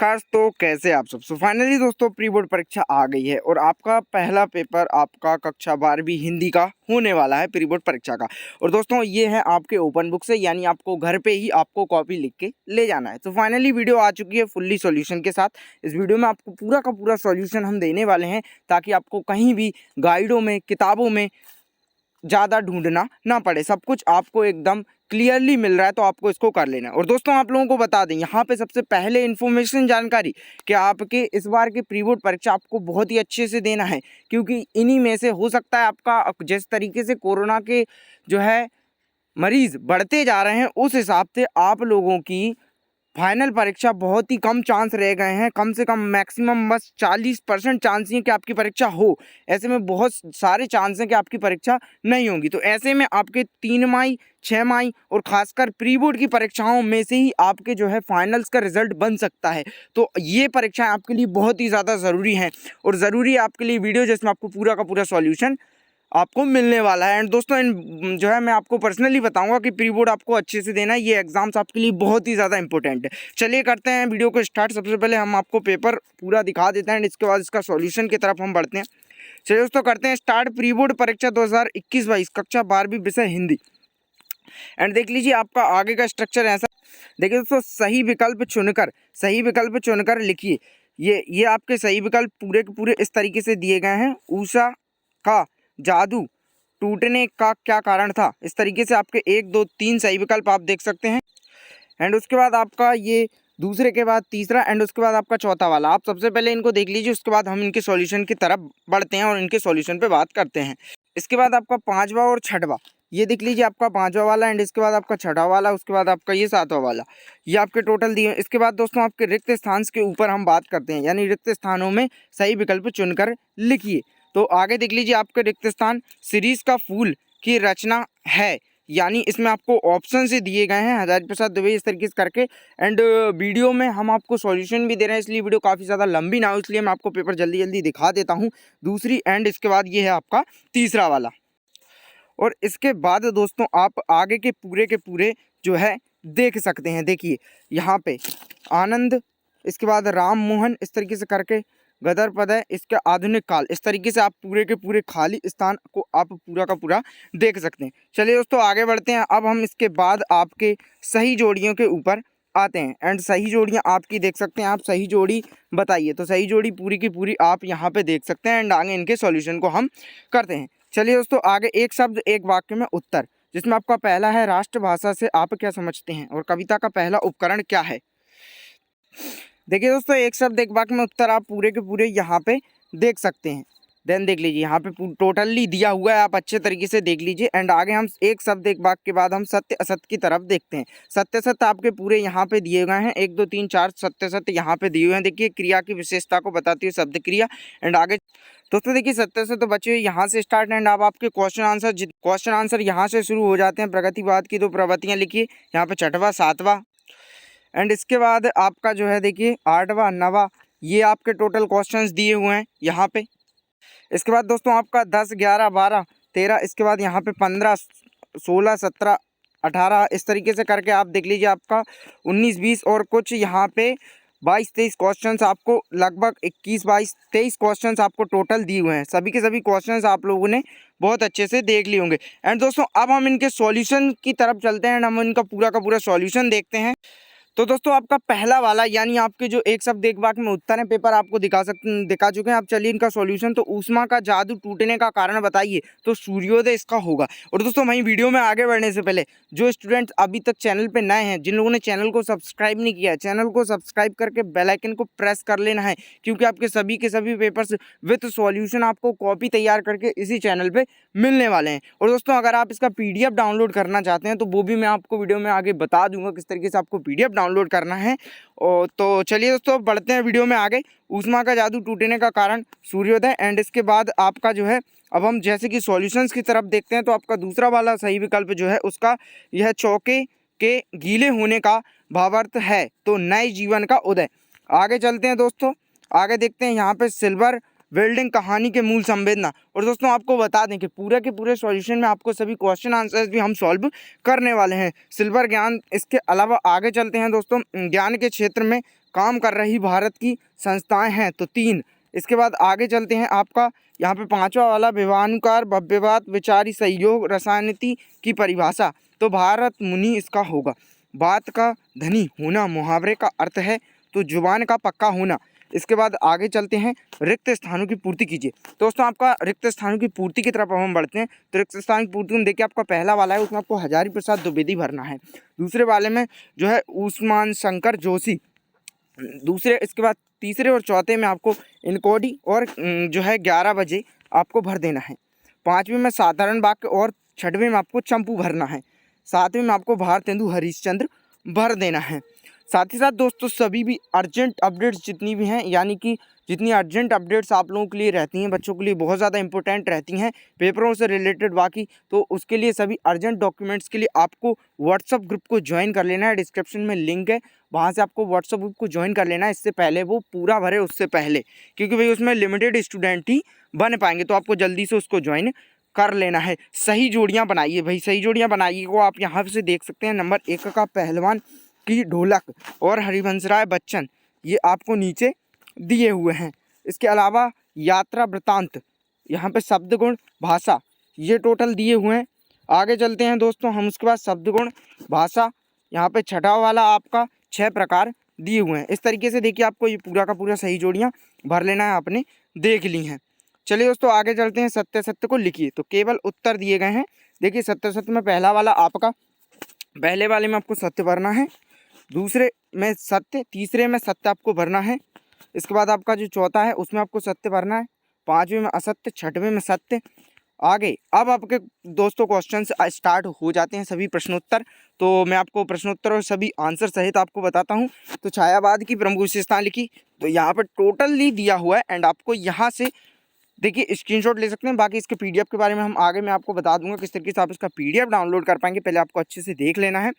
नमस्कार। तो कैसे आप सब। फाइनली दोस्तों प्री बोर्ड परीक्षा आ गई है और आपका पहला पेपर आपका कक्षा 12वीं हिंदी का होने वाला है प्री बोर्ड परीक्षा का। और दोस्तों ये है आपके ओपन बुक से, यानी आपको घर पे ही आपको कॉपी लिख के ले जाना है। तो फाइनली वीडियो आ चुकी है फुल्ली सॉल्यूशन के साथ। इस वीडियो में आपको पूरा का पूरा सॉल्यूशन हम देने वाले हैं ताकि आपको कहीं भी गाइडों में किताबों में ज़्यादा ढूंढना ना पड़े, सब कुछ आपको एकदम क्लियरली मिल रहा है। तो आपको इसको कर लेना है। और दोस्तों आप लोगों को बता दें यहाँ पे सबसे पहले इन्फॉर्मेशन जानकारी कि आपके इस बार के प्री बोर्ड परीक्षा आपको बहुत ही अच्छे से देना है, क्योंकि इन्हीं में से हो सकता है आपका जिस तरीके से कोरोना के जो है मरीज़ बढ़ते जा रहे हैं उस हिसाब से आप लोगों की फाइनल परीक्षा बहुत ही कम चांस रह गए हैं। कम से कम मैक्सिमम बस 40% चांस ही है कि आपकी परीक्षा हो। ऐसे में बहुत सारे चांस हैं कि आपकी परीक्षा नहीं होगी। तो ऐसे में आपके 3 मई 6 मई और खासकर प्री बोर्ड की परीक्षाओं में से ही आपके जो है फाइनल्स का रिजल्ट बन सकता है। तो ये परीक्षाएं आपके लिए बहुत ही ज़्यादा ज़रूरी हैं और ज़रूरी है आपके लिए वीडियो जिसमें आपको पूरा का पूरा सॉल्यूशन आपको मिलने वाला है। एंड दोस्तों इन जो है मैं आपको पर्सनली बताऊंगा कि प्री बोर्ड आपको अच्छे से देना है। ये एग्जाम्स आपके लिए बहुत ही ज़्यादा इंपॉर्टेंट है। चलिए करते हैं वीडियो को स्टार्ट। सबसे पहले हम आपको पेपर पूरा दिखा देते हैं एंड इसके बाद इसका सॉल्यूशन की तरफ हम बढ़ते हैं। चलिए दोस्तों करते हैं स्टार्ट। प्री बोर्ड परीक्षा 2021-22 कक्षा 12वीं विषय हिंदी। एंड देख लीजिए आपका आगे का स्ट्रक्चर ऐसा। देखिए दोस्तों सही विकल्प चुनकर लिखिए। ये आपके सही विकल्प पूरे के पूरे इस तरीके से दिए गए हैं। उषा का जादू टूटने का क्या कारण था, इस तरीके से आपके 1 2 3 सही विकल्प आप देख सकते हैं। एंड उसके बाद आपका ये दूसरे के बाद तीसरा एंड उसके बाद आपका चौथा वाला। आप सबसे पहले इनको देख लीजिए, उसके बाद हम इनके सॉल्यूशन की तरफ बढ़ते हैं और इनके सॉल्यूशन पे बात करते हैं। इसके बाद आपका 5वां और 6वां, ये देख लीजिए आपका 5वां वाला एंड इसके बाद आपका 6वां वाला, उसके बाद आपका ये 7वां वाला, ये आपके टोटल दिए। इसके बाद दोस्तों आपके रिक्त स्थान के ऊपर हम बात करते हैं, यानी रिक्त स्थानों में सही विकल्प चुनकर लिखिए। तो आगे देख लीजिए आपके रिक्त स्थान सीरीज का फूल की रचना है, यानी इसमें आपको ऑप्शन से दिए गए हैं हजारी प्रसाद दुबे इस तरीके से करके। एंड वीडियो में हम आपको सॉल्यूशन भी दे रहे हैं, इसलिए वीडियो काफ़ी ज़्यादा लंबी ना हो, इसलिए मैं आपको पेपर जल्दी जल्दी दिखा देता हूँ। दूसरी एंड इसके बाद ये है आपका तीसरा वाला। और इसके बाद दोस्तों आप आगे के पूरे जो है देख सकते हैं। देखिए यहाँ पे आनंद, इसके बाद राम मोहन इस तरीके से करके, गदर पदय, इसके आधुनिक काल, इस तरीके से आप पूरे के पूरे खाली स्थान को आप पूरा का पूरा देख सकते हैं। चलिए दोस्तों आगे बढ़ते हैं। अब हम इसके बाद आपके सही जोड़ियों के ऊपर आते हैं एंड सही जोड़ियां आपकी देख सकते हैं। आप सही जोड़ी बताइए। तो सही जोड़ी पूरी की पूरी आप यहाँ पे देख सकते हैं एंड आगे इनके सॉल्यूशन को हम करते हैं। चलिए दोस्तों आगे एक शब्द एक वाक्य में उत्तर, जिसमें आपका पहला है राष्ट्रभाषा से आप क्या समझते हैं और कविता का पहला उपकरण क्या है। देखिए दोस्तों एक शब्द एक वाक्य में उत्तर आप पूरे के पूरे यहाँ पे देख सकते हैं। देन देख लीजिए यहाँ पे टोटली दिया हुआ है, आप अच्छे तरीके से देख लीजिए। एंड आगे हम एक शब्द एक वाक्य के बाद हम सत्य असत्य की तरफ देखते हैं। सत्य सत्य आपके पूरे यहाँ पे दिए गए हैं, 1 2 3 4 सत्य सत्य यहाँ पे दिए हुए हैं। देखिए क्रिया की विशेषता को बताती है शब्द क्रिया। एंड आगे दोस्तों देखिए सत्य से तो बचे हुए यहाँ से स्टार्ट एंड अब आपके क्वेश्चन आंसर यहाँ से शुरू हो जाते हैं। प्रगतिवाद की 2 प्रवृत्तियाँ लिखिए यहाँ पे 6वां 7वां एंड इसके बाद आपका जो है देखिए 8वां 9वां, ये आपके टोटल क्वेश्चंस दिए हुए हैं यहाँ पे। इसके बाद दोस्तों आपका 10 11 12 13, इसके बाद यहाँ पे 15 16 17 18 इस तरीके से करके आप देख लीजिए आपका 19 20 और कुछ यहाँ पे 22 23 क्वेश्चंस आपको लगभग 21 22 23 क्वेश्चंस आपको टोटल दिए हुए हैं। सभी के सभी क्वेश्चंस आप लोगों ने बहुत अच्छे से देख लिए होंगे। एंड दोस्तों अब हम इनके सॉल्यूशन की तरफ चलते हैं एंड हम इनका पूरा का पूरा सॉल्यूशन देखते हैं। तो दोस्तों आपका पहला वाला यानी आपके जो एक शब्द एक वाक्य में उत्तर है पेपर आपको दिखा चुके हैं आप। चलिए इनका सॉल्यूशन। तो ऊष्मा का जादू टूटने का कारण बताइए, तो सूर्योदय इसका होगा। और दोस्तों वहीं वीडियो में आगे बढ़ने से पहले जो स्टूडेंट्स अभी तक चैनल पे नए हैं, जिन लोगों ने चैनल को सब्सक्राइब नहीं किया है, चैनल को सब्सक्राइब करके बेल आइकन को प्रेस कर लेना है, क्योंकि आपके सभी के सभी पेपर्स विथ सॉल्यूशन आपको कॉपी तैयार करके इसी चैनल पर मिलने वाले हैं। और दोस्तों अगर आप इसका PDF डाउनलोड करना चाहते हैं तो वो भी मैं आपको वीडियो में आगे बता दूंगा किस तरीके से आपको PDF डाउनलोड करना है। और तो चलिए दोस्तों बढ़ते हैं वीडियो में आगे। ऊष्मा का जादू टूटने का कारण सूर्योदय एंड इसके बाद आपका जो है अब हम जैसे कि सॉल्यूशंस की तरफ देखते हैं। तो आपका दूसरा वाला सही विकल्प जो है उसका यह चौके के गीले होने का भावार्थ है, तो नए जीवन का उदय। आगे चलते हैं दोस्तों, आगे देखते हैं यहाँ पे सिल्वर वेल्डिंग कहानी के मूल संवेदना। और दोस्तों आपको बता दें कि पूरे के पूरे सॉल्यूशन में आपको सभी क्वेश्चन आंसर्स भी हम सॉल्व करने वाले हैं। सिल्वर ज्ञान, इसके अलावा आगे चलते हैं दोस्तों, ज्ञान के क्षेत्र में काम कर रही भारत की संस्थाएं हैं, तो 3। इसके बाद आगे चलते हैं, आपका यहाँ पे 5वां वाला विवानुकार भव्यवाद विचारी सहयोग रसायनीति की परिभाषा, तो भारत मुनि इसका होगा। बात का धनी होना मुहावरे का अर्थ है, तो जुबान का पक्का होना। इसके बाद आगे चलते हैं, रिक्त स्थानों की पूर्ति कीजिए। दोस्तों आपका रिक्त स्थानों की पूर्ति की तरफ हम बढ़ते हैं। तो रिक्त स्थान की पूर्ति में देखिए, आपका पहला वाला है उसमें आपको हजारी प्रसाद द्विवेदी भरना है। दूसरे वाले में जो है उस्मान शंकर जोशी, दूसरे इसके बाद तीसरे और चौथे में आपको इनकोडी और जो है 11 बजे आपको भर देना है। 5वें में साधारण वाक्य और 6वें में आपको चंपू भरना है। 7वें में आपको भारतेंदु हरिश्चंद्र भर देना है। साथ ही साथ दोस्तों सभी भी अर्जेंट अपडेट्स जितनी भी हैं, यानी कि जितनी अर्जेंट अपडेट्स आप लोगों के लिए रहती हैं, बच्चों के लिए बहुत ज़्यादा इंपॉर्टेंट रहती हैं पेपरों से रिलेटेड बाकी, तो उसके लिए सभी अर्जेंट डॉक्यूमेंट्स के लिए आपको व्हाट्सअप ग्रुप को ज्वाइन कर लेना है। डिस्क्रिप्शन में लिंक है, वहाँ से आपको व्हाट्सअप ग्रुप को ज्वाइन कर लेना है। इससे पहले वो पूरा भरे, उससे पहले, क्योंकि भाई उसमें लिमिटेड स्टूडेंट ही बन पाएंगे, तो आपको जल्दी से उसको ज्वाइन कर लेना है। सही जोड़ियाँ बनाइए भाई, सही जोड़ियाँ बनाइए को आप यहाँ से देख सकते हैं। नंबर 1 का पहलवान की ढोलक और हरिवंशराय बच्चन, ये आपको नीचे दिए हुए हैं। इसके अलावा यात्रा वृतांत, यहाँ पे शब्द गुण भाषा, ये टोटल दिए हुए हैं। आगे चलते हैं दोस्तों हम, उसके बाद शब्द गुण भाषा, यहाँ पे छठा वाला आपका 6 प्रकार दिए हुए हैं। इस तरीके से देखिए आपको ये पूरा का पूरा सही जोड़ियाँ भर लेना है, आपने देख ली हैं। चलिए दोस्तों आगे चलते हैं, सत्य सत्य को लिखिए। तो केवल उत्तर दिए गए हैं। देखिए सत्य सत्य में पहला वाला आपका, पहले वाले में आपको सत्य भरना है, दूसरे में सत्य, तीसरे में सत्य आपको भरना है। इसके बाद आपका जो चौथा है उसमें आपको सत्य भरना है, 5वें में असत्य, 6वें में सत्य। आगे अब आपके दोस्तों क्वेश्चन स्टार्ट हो जाते हैं, सभी प्रश्नोत्तर। तो मैं आपको प्रश्नोत्तर और सभी आंसर सहित आपको बताता हूं। तो छायावाद की प्रमुख विशेषताएं लिखी, तो यहाँ पर टोटली दिया हुआ है एंड आपको यहाँ से देखिए स्क्रीनशॉट ले सकते हैं। बाकी इसके पीडीएफ के बारे में हम आगे मैं आपको बता दूंगा किस तरीके से आप इसका पीडीएफ डाउनलोड कर पाएंगे, पहले आपको अच्छे से देख लेना है।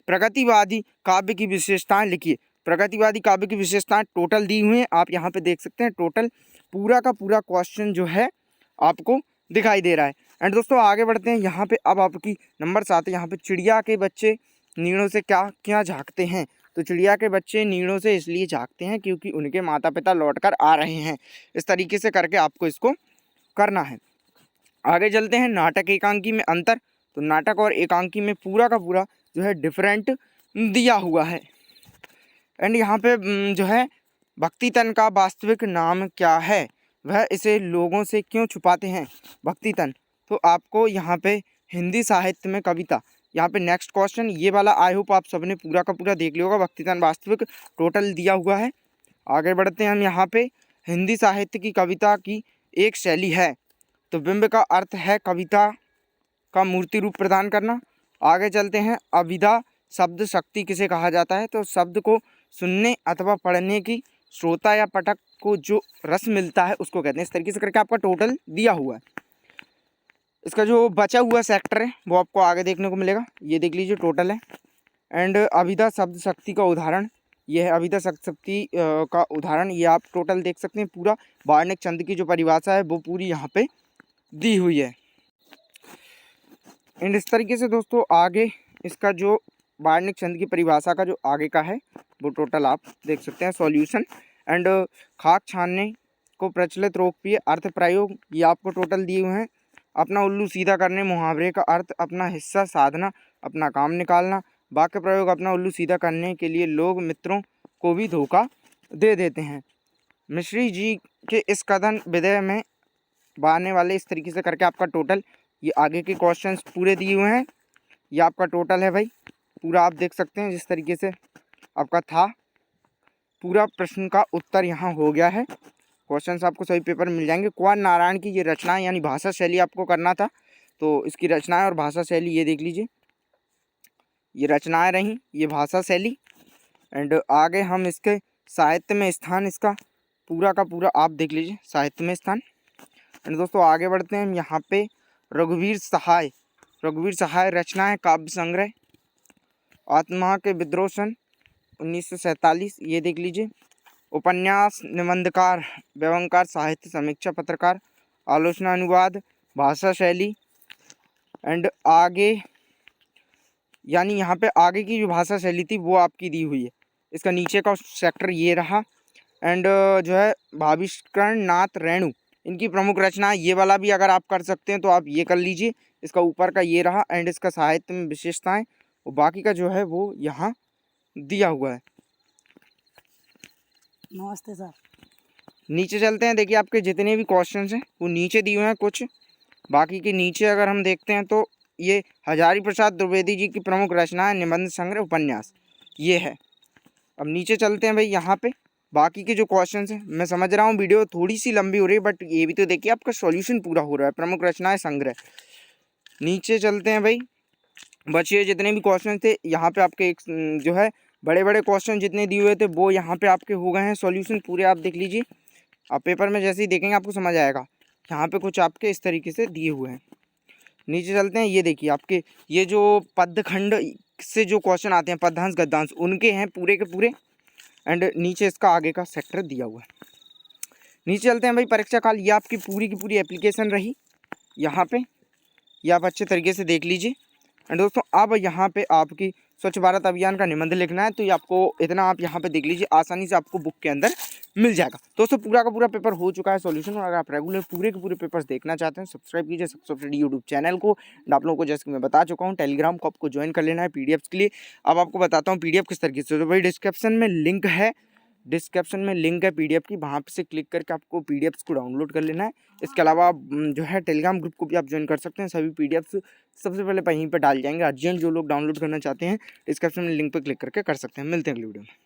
प्रगतिवादी काव्य की विशेषताएं लिखिए। प्रगतिवादी काव्य की विशेषताएं टोटल दी हुई हैं, आप यहाँ पे देख सकते हैं। टोटल पूरा का पूरा क्वेश्चन जो है आपको दिखाई दे रहा है। एंड दोस्तों आगे बढ़ते हैं, यहाँ पे अब आपकी नंबर 7 है। यहाँ पे चिड़िया के बच्चे नीड़ों से क्या क्या झाँकते हैं, तो चिड़िया के बच्चे नीड़ों से इसलिए झाँकते हैं क्योंकि उनके माता पिता लौट कर आ रहे हैं। इस तरीके से करके आपको इसको करना है। आगे चलते हैं, नाटक एकांकी में अंतर, तो नाटक और एकांकी में पूरा का पूरा जो है डिफरेंट दिया हुआ है। एंड यहाँ पे जो है भक्ति तन का वास्तविक नाम क्या है, वह इसे लोगों से क्यों छुपाते हैं। भक्ति तन, तो आपको यहाँ पे हिंदी साहित्य में कविता, यहाँ पे नेक्स्ट क्वेश्चन ये वाला आई होप आप सबने पूरा का पूरा देख लिया होगा। भक्ति तन वास्तविक टोटल दिया हुआ है। आगे बढ़ते हैं हम, यहाँ पे हिंदी साहित्य की कविता की एक शैली है, तो बिंब का अर्थ है कविता का मूर्ति रूप प्रदान करना। आगे चलते हैं, अभिधा शब्द शक्ति किसे कहा जाता है, तो शब्द को सुनने अथवा पढ़ने की श्रोता या पाठक को जो रस मिलता है उसको कहते हैं। इस तरीके से करके आपका टोटल दिया हुआ है। इसका जो बचा हुआ सेक्टर है वो आपको आगे देखने को मिलेगा, ये देख लीजिए टोटल है। एंड अभिधा शब्द शक्ति का उदाहरण ये है, अभिधा शब्द शक्ति का उदाहरण ये आप टोटल देख सकते हैं। पूरा वार्णिक छंद की जो परिभाषा है वो पूरी यहाँ पे दी हुई है। एंड इस तरीके से दोस्तों आगे इसका जो वार्णिक छंद की परिभाषा का जो आगे का है वो टोटल आप देख सकते हैं। सॉल्यूशन एंड खाक छानने को प्रचलित रोकप्रिय अर्थ प्रयोग ये आपको टोटल दिए हुए हैं। अपना उल्लू सीधा करने मुहावरे का अर्थ अपना हिस्सा साधना, अपना काम निकालना। वाक्य प्रयोग, अपना उल्लू सीधा करने के लिए लोग मित्रों को भी धोखा दे देते हैं। मिश्री जी के इस कथन विधेय में बाने वाले, इस तरीके से करके आपका टोटल ये आगे के क्वेश्चंस पूरे दिए हुए हैं। ये आपका टोटल है भाई, पूरा आप देख सकते हैं जिस तरीके से आपका था। पूरा प्रश्न का उत्तर यहाँ हो गया है। क्वेश्चंस आपको सभी पेपर में मिल जाएंगे। कुंवर नारायण की ये रचनाएं यानी भाषा शैली आपको करना था, तो इसकी रचनाएं और भाषा शैली ये देख लीजिए, ये रचनाएं रहीं, ये भाषा शैली। एंड आगे हम इसके साहित्य में स्थान, इसका पूरा का पूरा आप देख लीजिए साहित्य में स्थान। एंड दोस्तों आगे बढ़ते हैं हम, यहाँ पे रघुवीर सहाय रचनाएं काव्य संग्रह, आत्मा के विद्रोह सन 1947 ये देख लीजिए। उपन्यास, निबंधकार, व्यवहार, साहित्य समीक्षा, पत्रकार, आलोचना, अनुवाद, भाषा शैली। एंड आगे यानी यहाँ पे आगे की जो भाषा शैली थी वो आपकी दी हुई है। इसका नीचे का सेक्टर ये रहा। एंड जो है भाविष्करण नाथ रेणु, इनकी प्रमुख रचना ये वाला भी अगर आप कर सकते हैं तो आप ये कर लीजिए। इसका ऊपर का ये रहा एंड इसका साहित्य में विशेषताएं और बाकी का जो है वो यहाँ दिया हुआ है। नमस्ते सर। नीचे चलते हैं, देखिए आपके जितने भी क्वेश्चन हैं वो नीचे दिए हुए हैं कुछ। बाकी के नीचे अगर हम देखते हैं तो ये हजारी प्रसाद द्विवेदी जी की प्रमुख रचना है निबंध संग्रह उपन्यास, ये है। अब नीचे चलते हैं भाई, यहाँ पे बाकी के जो क्वेश्चंस हैं, मैं समझ रहा हूँ वीडियो थोड़ी सी लंबी हो रही है बट ये भी तो देखिए आपका सॉल्यूशन पूरा हो रहा है। प्रमुख रचनाएं संग्रह, नीचे चलते हैं भाई, बचिए जितने भी क्वेश्चन थे यहाँ पे आपके एक जो है बड़े बड़े क्वेश्चन जितने दिए हुए थे वो यहाँ पे आपके हो गए हैं सॉल्यूशन पूरे। आप देख लीजिए, आप पेपर में जैसे ही देखेंगे आपको समझ आएगा। यहाँ पे कुछ आपके इस तरीके से दिए हुए हैं। नीचे चलते हैं, ये देखिए आपके ये जो पदखंड से जो क्वेश्चन आते हैं पद्यांश गद्यांश उनके हैं पूरे के पूरे। एंड नीचे इसका आगे का सेक्टर दिया हुआ है। नीचे चलते हैं भाई, परीक्षा काल, ये आपकी पूरी की पूरी एप्लीकेशन रही यहाँ पे, ये आप अच्छे तरीके से देख लीजिए। एंड दोस्तों अब यहाँ पे आपकी स्वच्छ भारत अभियान का निबंध लिखना है तो ये आपको इतना आप यहाँ पे देख लीजिए, आसानी से आपको बुक के अंदर मिल जाएगा। दोस्तों पूरा का पूरा पेपर हो चुका है सॉल्यूशन, और अगर आप रेगुलर पूरे के पूरे पेपर्स देखना चाहते हैं सब्सक्राइब कीजिए सक्सेस यूट्यूब चैनल को। आप लोगों को जैसे कि मैं बता चुका हूँ टेलीग्राम को आपको ज्वाइन कर लेना है पीडीएफ के लिए। अब आपको बताता हूँ पीडीएफ किस तरीके से, तो भाई डिस्क्रिप्शन में लिंक है, डिस्क्रिप्शन में लिंक है पीडीएफ की, वहाँ से क्लिक करके आपको पीडीएफ्स को डाउनलोड कर लेना है। इसके अलावा आप जो है टेलीग्राम ग्रुप को भी आप ज्वाइन कर सकते हैं, सभी पीडीएफ्स सबसे पहले वहीं पर डाल जाएंगे। अर्जेंट जो लोग डाउनलोड करना चाहते हैं डिस्क्रिप्शन में लिंक पर क्लिक करके कर सकते हैं। मिलते हैं अगली वीडियो में।